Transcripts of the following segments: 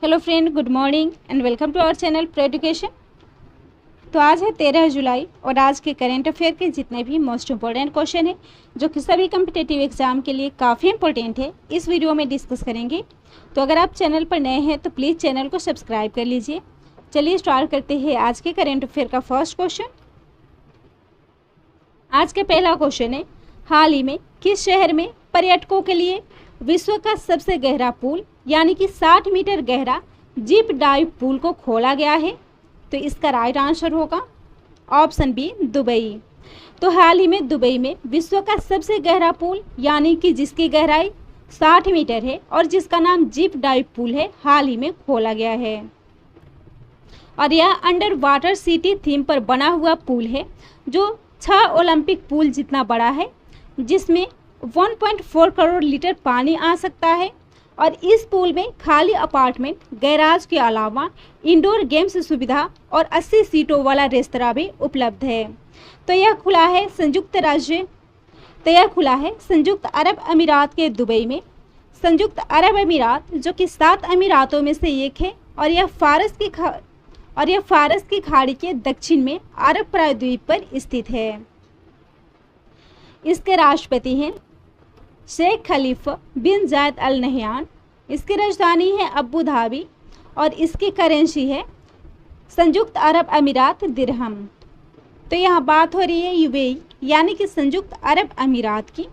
Hello friend, good morning and welcome to our channel pro education. तो आज है 13 जुलाई और आज के करेंट अफेयर के जितने भी मोस्ट इम्पोर्टेंट क्वेश्चन है जो कि सभी कम्पिटेटिव एग्जाम के लिए काफ़ी इंपॉर्टेंट है, इस वीडियो में डिस्कस करेंगे। तो अगर आप चैनल पर नए हैं तो प्लीज़ चैनल को सब्सक्राइब कर लीजिए। चलिए स्टार्ट करते हैं आज के करेंट अफेयर का फर्स्ट क्वेश्चन। आज का पहला क्वेश्चन है, हाल ही में किस शहर में पर्यटकों के लिए विश्व का सबसे गहरा पूल यानी कि 60 मीटर गहरा जीप डाइव पूल को खोला गया है? तो इसका राइट आंसर होगा ऑप्शन बी, दुबई। तो हाल ही में दुबई में विश्व का सबसे गहरा पूल यानी कि जिसकी गहराई 60 मीटर है और जिसका नाम जीप डाइव पूल है, हाल ही में खोला गया है। और यह अंडर वाटर सिटी थीम पर बना हुआ पूल है जो 6 ओलंपिक पूल जितना बड़ा है, जिसमें 1.4 करोड़ लीटर पानी आ सकता है। और इस पूल में खाली अपार्टमेंट, गैराज के अलावा इंडोर गेम्स सुविधा और 80 सीटों वाला रेस्तरां भी उपलब्ध है। तो यह खुला है संयुक्त अरब अमीरात के दुबई में। संयुक्त अरब अमीरात जो कि 7 अमीरातों में से एक है और यह फारस की खाड़ी के दक्षिण में अरब प्रायद्वीप पर स्थित है। इसके राष्ट्रपति हैं शेख खलीफा बिन जायद अल नहयान। इसकी राजधानी है अबू धाबी और इसकी करेंसी है संयुक्त अरब अमीरात दिरहम। तो यहाँ बात हो रही है यूएई यानी कि संयुक्त अरब अमीरात की,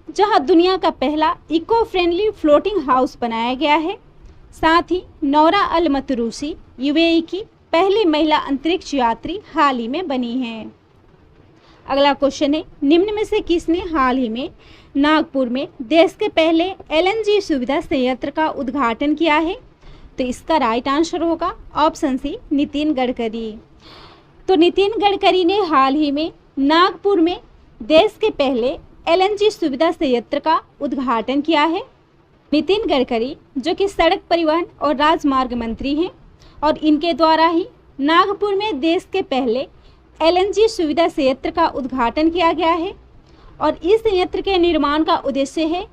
जहाँ दुनिया का पहला इको फ्रेंडली फ्लोटिंग हाउस बनाया गया है। साथ ही नौरा अल मतरूसी यूएई की पहली महिला अंतरिक्ष यात्री हाल ही में बनी है। अगला क्वेश्चन है, निम्न में से किसने हाल ही में नागपुर में देश के पहले एलएनजी सुविधा संयंत्र का उद्घाटन किया है? तो इसका राइट आंसर होगा ऑप्शन सी, नितिन गडकरी। तो नितिन गडकरी ने हाल ही में नागपुर में देश के पहले एलएनजी सुविधा संयंत्र का उद्घाटन किया है। नितिन गडकरी जो कि सड़क परिवहन और राजमार्ग मंत्री हैं और इनके द्वारा ही नागपुर में देश के पहले एलएनजी सुविधा संयंत्र का उद्घाटन किया गया है। और इस संयंत्र के निर्माण का उद्देश्य है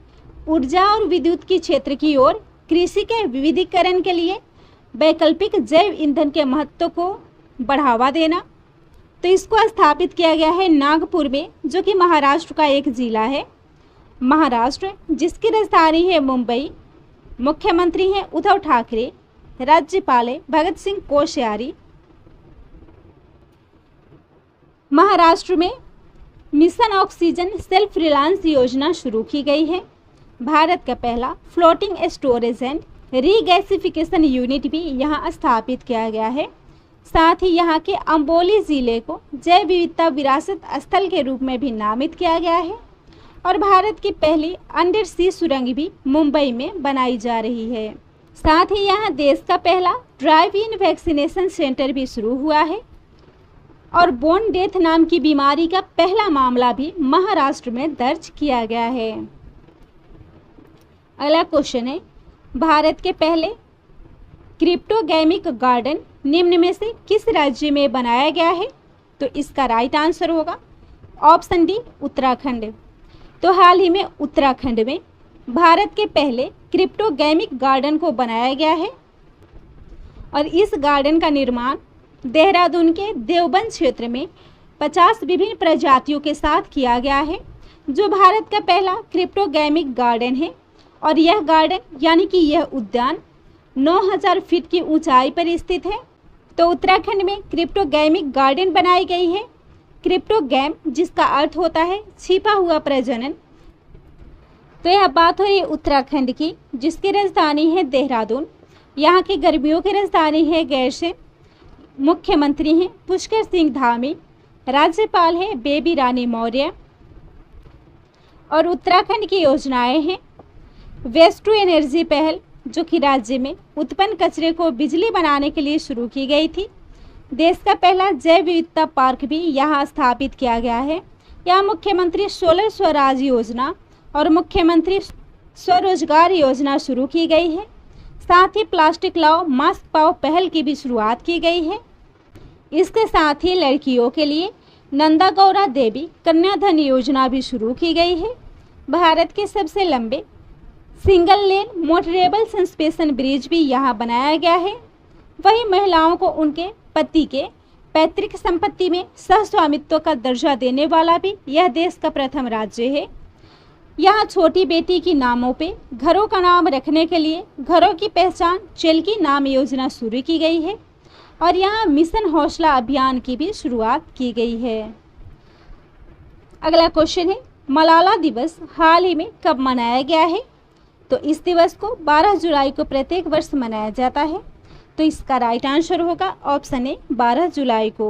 ऊर्जा और विद्युत की क्षेत्र की ओर कृषि के विविधीकरण के लिए वैकल्पिक जैव ईंधन के महत्व को बढ़ावा देना। तो इसको स्थापित किया गया है नागपुर में, जो कि महाराष्ट्र का एक जिला है। महाराष्ट्र जिसकी राजधानी है मुंबई। मुख्यमंत्री हैं उद्धव ठाकरे, राज्यपाल है भगत सिंह कोश्यारी। महाराष्ट्र में मिशन ऑक्सीजन सेल्फ रिलायंस योजना शुरू की गई है। भारत का पहला floating storage and regasification unit भी यहां स्थापित किया गया है। साथ ही यहां के अम्बोली जिले को जैव विविधता विरासत स्थल के रूप में भी नामित किया गया है। और भारत की पहली अंडर सी सुरंग भी मुंबई में बनाई जा रही है। साथ ही यहां देश का पहला ड्राइव इन वैक्सीनेशन सेंटर भी शुरू हुआ है। और बोन डेथ नाम की बीमारी का पहला मामला भी महाराष्ट्र में दर्ज किया गया है। अगला क्वेश्चन है, भारत के पहले क्रिप्टोगैमिक गार्डन निम्न में से किस राज्य में बनाया गया है? तो इसका राइट आंसर होगा ऑप्शन डी, उत्तराखंड। तो हाल ही में उत्तराखंड में भारत के पहले क्रिप्टोगैमिक गार्डन को बनाया गया है। और इस गार्डन का निर्माण देहरादून के देवबंद क्षेत्र में 50 विभिन्न प्रजातियों के साथ किया गया है, जो भारत का पहला क्रिप्टोगैमिक गार्डन है। और यह गार्डन यानी कि यह उद्यान 9000 फीट की ऊंचाई पर स्थित है। तो उत्तराखंड में क्रिप्टोगैमिक गार्डन बनाई गई है। क्रिप्टोगैम जिसका अर्थ होता है छिपा हुआ प्रजनन। तो यह बात हो रही है उत्तराखंड की, जिसकी राजधानी है देहरादून। यहाँ की गर्मियों की राजधानी है गैरसैंण। मुख्यमंत्री हैं पुष्कर सिंह धामी, राज्यपाल है बेबी रानी मौर्य। और उत्तराखंड की योजनाएं हैं वेस्ट टू एनर्जी पहल, जो कि राज्य में उत्पन्न कचरे को बिजली बनाने के लिए शुरू की गई थी। देश का पहला जैव विविधता पार्क भी यहाँ स्थापित किया गया है। यहाँ मुख्यमंत्री सोलर स्वराज योजना और मुख्यमंत्री स्वरोजगार योजना शुरू की गई है। साथ ही प्लास्टिक लाओ मास्क पाओ पहल की भी शुरुआत की गई है। इसके साथ ही लड़कियों के लिए नंदा गौरा देवी कन्याधन योजना भी शुरू की गई है। भारत के सबसे लंबे single lane motorable suspension bridge भी यहाँ बनाया गया है। वहीं महिलाओं को उनके पति के पैतृक संपत्ति में सहस्वामित्व का दर्जा देने वाला भी यह देश का प्रथम राज्य है। यहाँ छोटी बेटी की नामों पे घरों का नाम रखने के लिए घरों की पहचान चेल्की नाम योजना शुरू की गई है और यहाँ मिशन हौसला अभियान की भी शुरुआत की गई है। अगला क्वेश्चन है, मलाला दिवस हाल ही में कब मनाया गया है? तो इस दिवस को 12 जुलाई को प्रत्येक वर्ष मनाया जाता है। तो इसका राइट आंसर होगा ऑप्शन ए 12 जुलाई को।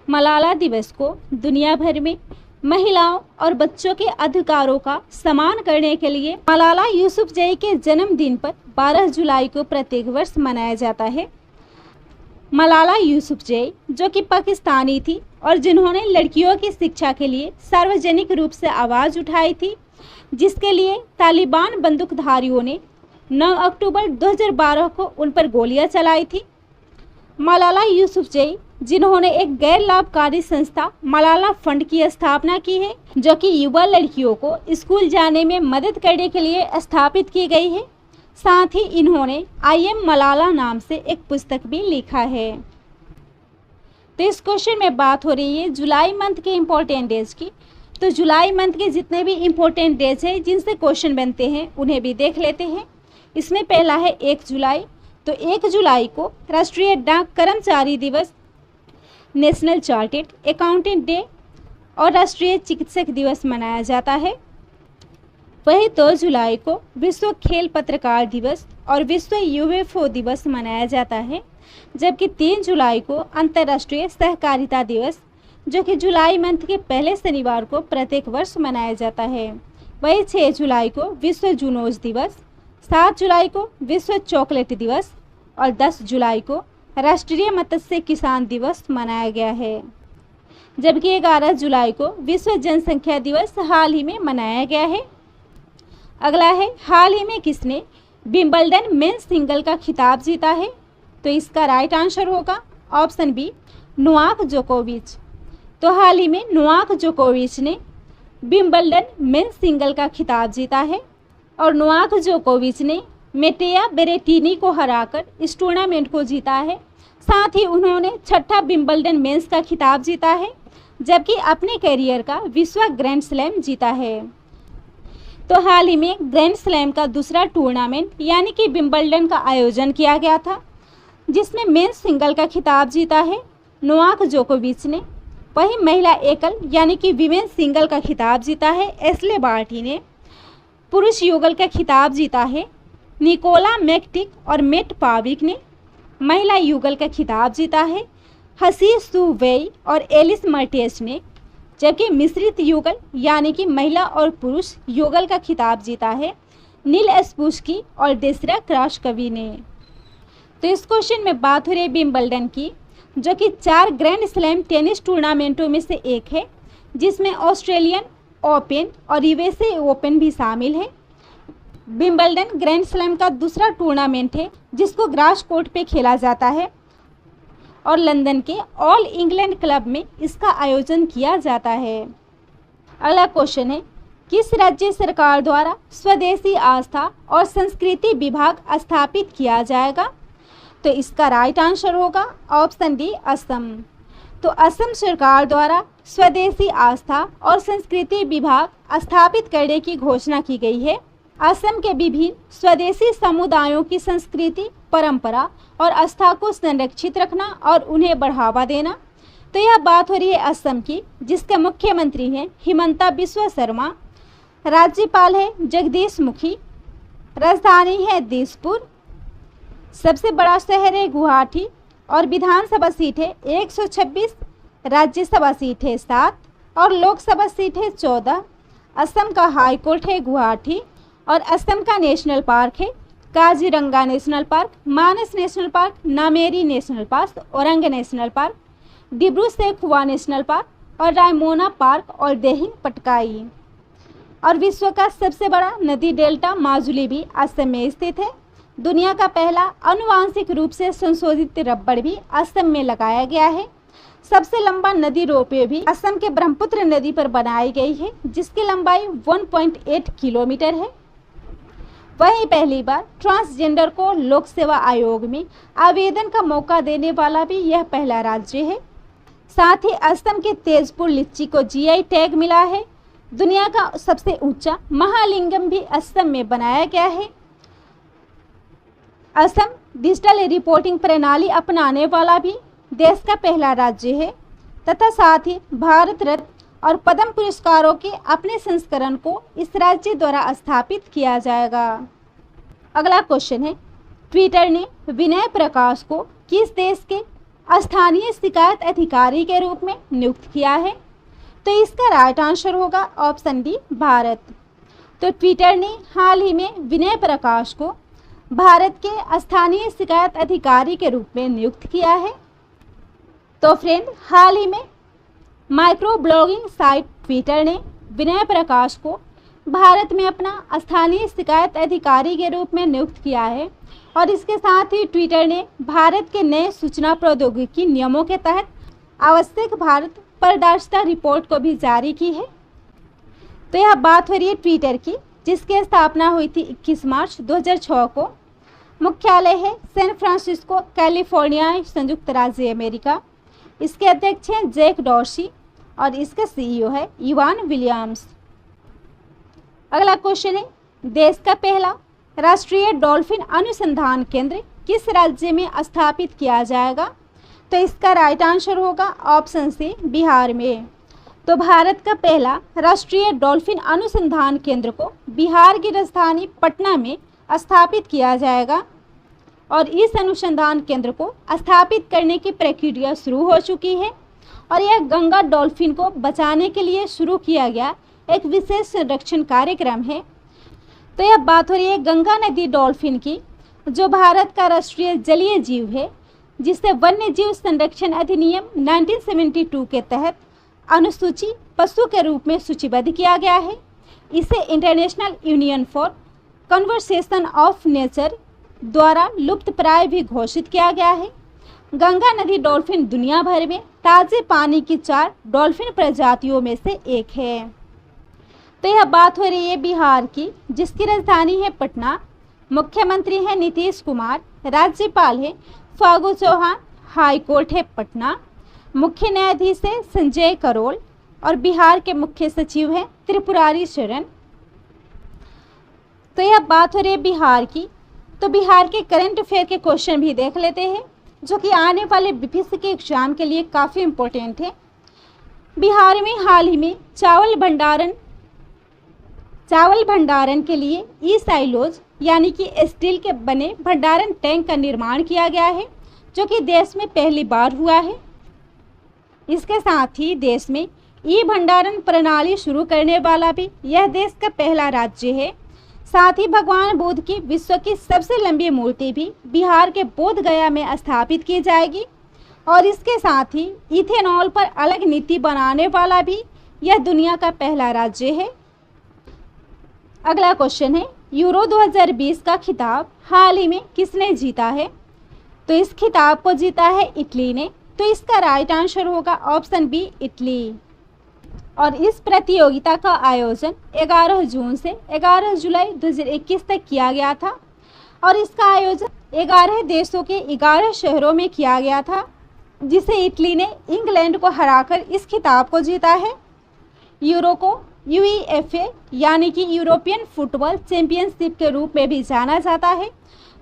मलाला दिवस को दुनिया भर में महिलाओं और बच्चों के अधिकारों का सम्मान करने के लिए मलाला यूसुफजई के जन्मदिन पर 12 जुलाई को प्रत्येक वर्ष मनाया जाता है। मलाला यूसुफजई जो कि पाकिस्तानी थी और जिन्होंने लड़कियों की शिक्षा के लिए सार्वजनिक रूप से आवाज़ उठाई थी, जिसके लिए तालिबान बंदूकधारियों ने 9 अक्टूबर 2012 को उन पर गोलियां चलाई थी। मलाला यूसुफजई जिन्होंने एक गैर लाभकारी संस्था मलाला फंड की स्थापना की है, जो कि युवा लड़कियों को स्कूल जाने में मदद करने के लिए स्थापित की गई है। साथ ही इन्होंने आई एम मलाला नाम से एक पुस्तक भी लिखा है। तो इस क्वेश्चन में बात हो रही है जुलाई मंथ के इम्पोर्टेंट डेज की। तो जुलाई मंथ के जितने भी इम्पोर्टेंट डेज हैं जिनसे क्वेश्चन बनते हैं उन्हें भी देख लेते हैं। इसमें पहला है 1 जुलाई। तो 1 जुलाई को राष्ट्रीय डाक कर्मचारी दिवस, नेशनल चार्टेड अकाउंटेंट डे और राष्ट्रीय चिकित्सक दिवस मनाया जाता है। वही 2 जुलाई को विश्व खेल पत्रकार दिवस और विश्व यूएफओ दिवस मनाया जाता है, जबकि 3 जुलाई को अंतर्राष्ट्रीय सहकारिता दिवस, जो कि जुलाई मंथ के पहले शनिवार को प्रत्येक वर्ष मनाया जाता है। वही 6 जुलाई को विश्व जूनोज दिवस, 7 जुलाई को विश्व चॉकलेट दिवस और 10 जुलाई को राष्ट्रीय मत्स्य किसान दिवस मनाया गया है। जबकि 11 जुलाई को विश्व जनसंख्या दिवस हाल ही में मनाया गया है। अगला है, हाल ही में किसने विंबलडन मेंस सिंगल का खिताब जीता है? तो इसका राइट आंसर होगा ऑप्शन बी, नोवाक जोकोविच। तो हाल ही में नोवाक जोकोविच ने विंबलडन मेंस सिंगल का खिताब जीता है और नोवाक जोकोविच ने मेटेया बेरेटिनी को हराकर इस टूर्नामेंट को जीता है। साथ ही उन्होंने 6ठा विंबलडन मेंस का खिताब जीता है, जबकि अपने करियर का विश्व ग्रैंड स्लैम जीता है। तो हाल ही में ग्रैंड स्लैम का दूसरा टूर्नामेंट यानी कि विंबलडन का आयोजन किया गया था, जिसमें मेंस सिंगल का खिताब जीता है नोवाक जोकोविच ने। वही महिला एकल यानी कि विमेन सिंगल का खिताब जीता है एस्ले बार्टी ने। पुरुष युगल का खिताब जीता है निकोला मैकटिक और मेट पाविक ने। महिला युगल का खिताब जीता है हसी सू वेई और एलिस मर्टेस ने। जबकि मिश्रित युगल यानी कि महिला और पुरुष युगल का खिताब जीता है नील एस्पुस्की और देसरा क्राशकवी ने। तो इस क्वेश्चन में बात हो रही है विंबलडन की, जो कि 4 ग्रैंड स्लैम टेनिस टूर्नामेंटों में से एक है, जिसमें ऑस्ट्रेलियन ओपन और यूएसए ओपन भी शामिल है। विंबलडन ग्रैंड स्लैम का दूसरा टूर्नामेंट है, जिसको ग्रास कोर्ट पे खेला जाता है और लंदन के ऑल इंग्लैंड क्लब में इसका आयोजन किया जाता है। अगला क्वेश्चन है, किस राज्य सरकार द्वारा स्वदेशी आस्था और संस्कृति विभाग स्थापित किया जाएगा? तो इसका राइट आंसर होगा ऑप्शन डी, असम। तो असम सरकार द्वारा स्वदेशी आस्था और संस्कृति विभाग स्थापित करने की घोषणा की गई है। असम के विभिन्न स्वदेशी समुदायों की संस्कृति, परंपरा और आस्था को संरक्षित रखना और उन्हें बढ़ावा देना। तो यह बात हो रही है असम की, जिसके मुख्यमंत्री हैं हिमंता बिस्वा शर्मा, राज्यपाल है जगदीश मुखी, राजधानी है दिसपुर, सबसे बड़ा शहर है गुवाहाटी और विधानसभा सीट है 126, राज्यसभा सीट है 7 और लोकसभा सीट है 14। असम का हाई कोर्ट है गुवाहाटी और असम का नेशनल पार्क है Kaziranga national park, Manas national park, Nameri national park, Orang national park, Dibru Saikhowa national park और रायमोना पार्क और देहिंग पटकाई। और विश्व का सबसे बड़ा नदी डेल्टा माजुली भी असम में स्थित है। दुनिया का पहला आनुवांशिक रूप से संशोधित रबड़ भी असम में लगाया गया है। सबसे लंबा नदी रोपवे भी असम के ब्रह्मपुत्र नदी पर बनाई गई है, जिसकी लंबाई 1.8 किलोमीटर है। वहीं पहली बार ट्रांसजेंडर को लोक सेवा आयोग में आवेदन का मौका देने वाला भी यह पहला राज्य है। साथ ही असम के तेजपुर लीची को जीआई टैग मिला है। दुनिया का सबसे ऊंचा महालिंगम भी असम में बनाया गया है। असम डिजिटल रिपोर्टिंग प्रणाली अपनाने वाला भी देश का पहला राज्य है तथा साथ ही भारत रत्न और पद्म पुरस्कारों के अपने संस्करण को इस राज्य द्वारा स्थापित किया जाएगा। अगला क्वेश्चन है, ट्विटर ने विनय प्रकाश को किस देश के स्थानीय शिकायत अधिकारी के रूप में नियुक्त किया है? तो इसका राइट आंसर होगा ऑप्शन डी, भारत। तो ट्विटर ने हाल ही में विनय प्रकाश को भारत के स्थानीय शिकायत अधिकारी के रूप में नियुक्त किया है। तो फ्रेंड, हाल ही में माइक्रो ब्लॉगिंग साइट ट्विटर ने विनय प्रकाश को भारत में अपना स्थानीय शिकायत अधिकारी के रूप में नियुक्त किया है और इसके साथ ही ट्विटर ने भारत के नए सूचना प्रौद्योगिकी नियमों के तहत आवश्यक भारत पारदर्शिता रिपोर्ट को भी जारी की है। तो यह बात हो रही है ट्विटर की, जिसकी स्थापना हुई थी 21 मार्च 2006 को। मुख्यालय है सैन फ्रांसिस्को, कैलिफोर्निया, संयुक्त राज्य अमेरिका। इसके अध्यक्ष हैं जैक डॉर्सी और इसका सीईओ है इवान विलियम्स। अगला क्वेश्चन है, देश का पहला राष्ट्रीय डॉल्फिन अनुसंधान केंद्र किस राज्य में स्थापित किया जाएगा? तो इसका राइट आंसर होगा ऑप्शन सी, बिहार में। तो भारत का पहला राष्ट्रीय डॉल्फिन अनुसंधान केंद्र को बिहार की राजधानी पटना में स्थापित किया जाएगा और इस अनुसंधान केंद्र को स्थापित करने की प्रक्रिया शुरू हो चुकी है और यह गंगा डॉल्फिन को बचाने के लिए शुरू किया गया एक विशेष संरक्षण कार्यक्रम है। तो यह बात हो रही है गंगा नदी डॉल्फिन की, जो भारत का राष्ट्रीय जलीय जीव है, जिसे वन्य जीव संरक्षण अधिनियम 1972 के तहत अनुसूची पशु के रूप में सूचीबद्ध किया गया है। इसे international union for conservation of nature द्वारा लुप्त प्राय भी घोषित किया गया है। गंगा नदी डॉल्फिन दुनिया भर में ताजे पानी की 4 डॉल्फिन प्रजातियों में से एक है। तो यह बात हो रही है बिहार की, जिसकी राजधानी है पटना। मुख्यमंत्री है नीतीश कुमार, राज्यपाल है फागू चौहान, हाईकोर्ट है पटना, मुख्य न्यायाधीश है संजय करोल और बिहार के मुख्य सचिव हैं त्रिपुरारी शरण। तो यह बात हो रही है बिहार की। तो बिहार के करंट अफेयर के क्वेश्चन भी देख लेते हैं, जो कि आने वाले बीपीएससी के एग्जाम के लिए काफ़ी इम्पोर्टेंट है। बिहार में हाल ही में चावल भंडारण के लिए ई साइलोज यानी कि स्टील के बने भंडारण टैंक का निर्माण किया गया है, जो कि देश में पहली बार हुआ है। इसके साथ ही देश में ई भंडारण प्रणाली शुरू करने वाला भी यह देश का पहला राज्य है। साथ ही भगवान बुद्ध की विश्व की सबसे लंबी मूर्ति भी बिहार के बोध गया में स्थापित की जाएगी और इसके साथ ही इथेनॉल पर अलग नीति बनाने वाला भी यह दुनिया का पहला राज्य है। अगला क्वेश्चन है, यूरो 2020 का खिताब हाल ही में किसने जीता है? तो इस खिताब को जीता है इटली ने। तो इसका राइट आंसर होगा ऑप्शन बी, इटली। और इस प्रतियोगिता का आयोजन 11 जून से 11 जुलाई 2021 तक किया गया था और इसका आयोजन 11 देशों के 11 शहरों में किया गया था, जिसे इटली ने इंग्लैंड को हराकर इस खिताब को जीता है। यूरो को यूईएफए यानी कि यूरोपियन फुटबॉल चैंपियनशिप के रूप में भी जाना जाता है,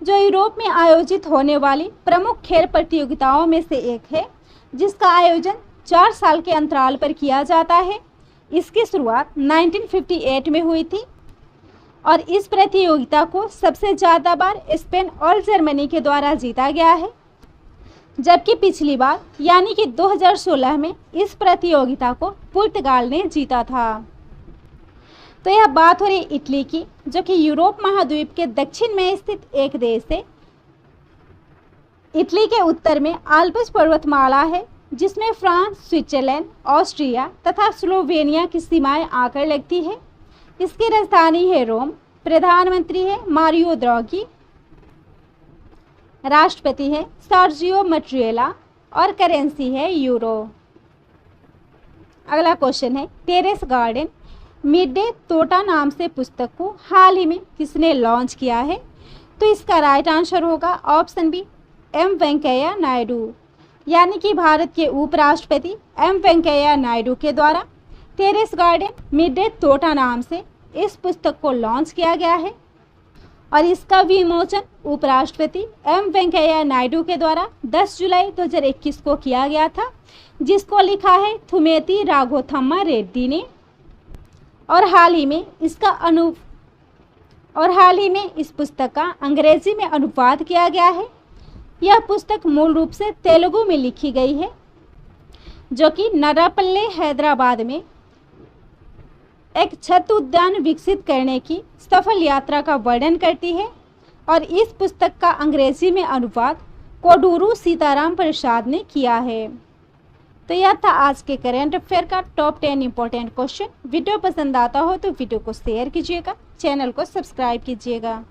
जो यूरोप में आयोजित होने वाली प्रमुख खेल प्रतियोगिताओं में से एक है, जिसका आयोजन 4 साल के अंतराल पर किया जाता है। इसकी शुरुआत 1958 में हुई थी और इस प्रतियोगिता को सबसे ज़्यादा बार स्पेन और जर्मनी के द्वारा जीता गया है, जबकि पिछली बार यानी कि 2016 में इस प्रतियोगिता को पुर्तगाल ने जीता था। तो यह बात हो रही इटली की, जो कि यूरोप महाद्वीप के दक्षिण में स्थित एक देश है। इटली के उत्तर में आल्प्स पर्वतमाला है, जिसमें फ्रांस, स्विट्जरलैंड, ऑस्ट्रिया तथा स्लोवेनिया की सीमाएं आकर लगती है। इसकी राजधानी है रोम। प्रधानमंत्री है मारियो द्राघी, राष्ट्रपति है सर्जियो मैट्रेला और करेंसी है यूरो। अगला क्वेश्चन है, टेरेस गार्डन मिड डे तोता नाम से पुस्तक को हाल ही में किसने लॉन्च किया है? तो इसका राइट आंसर होगा option B, M Venkaiah Naidu. यानी कि भारत के उपराष्ट्रपति एम वेंकैया नायडू के द्वारा टेरेस गार्डन मिड डे तोता नाम से इस पुस्तक को लॉन्च किया गया है और इसका विमोचन उपराष्ट्रपति एम वेंकैया नायडू के द्वारा 10 जुलाई 2021 को किया गया था, जिसको लिखा है थुमेती राघोथम्मा रेड्डी ने। और हाल ही में इस पुस्तक का अंग्रेजी में अनुवाद किया गया है। यह पुस्तक मूल रूप से तेलुगु में लिखी गई है, जो कि नरापल्ले हैदराबाद में एक छत उद्यान विकसित करने की सफल यात्रा का वर्णन करती है। और इस पुस्तक का अंग्रेजी में अनुवाद कोडूरू सीताराम प्रसाद ने किया है। तो यह था आज के करंट अफेयर का टॉप 10 इंपॉर्टेंट क्वेश्चन। वीडियो पसंद आता हो तो वीडियो को शेयर कीजिएगा, चैनल को सब्सक्राइब कीजिएगा।